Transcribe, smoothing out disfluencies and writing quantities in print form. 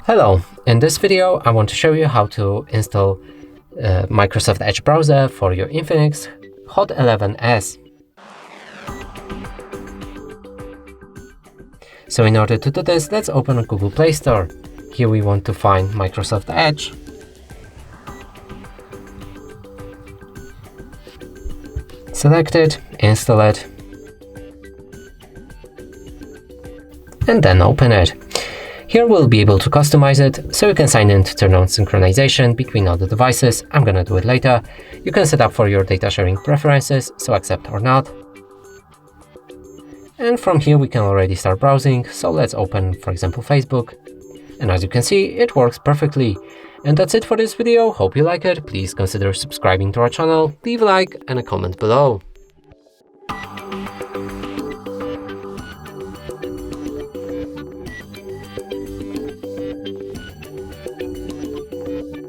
Hello, in this video I want to show you how to install Microsoft Edge browser for your INFINIX Hot 11s. So in order to do this, let's open Google Play Store. Here we want to find Microsoft Edge. Select it, install it, and then open it. Here we'll be able to customize it, so you can sign in to turn on synchronization between all the devices. I'm gonna do it later. You can set up for your data sharing preferences, so accept or not. And from here we can already start browsing, so let's open, for example, Facebook. And as you can see, it works perfectly. And that's it for this video. Hope you like it. Please consider subscribing to our channel, leave a like and a comment below.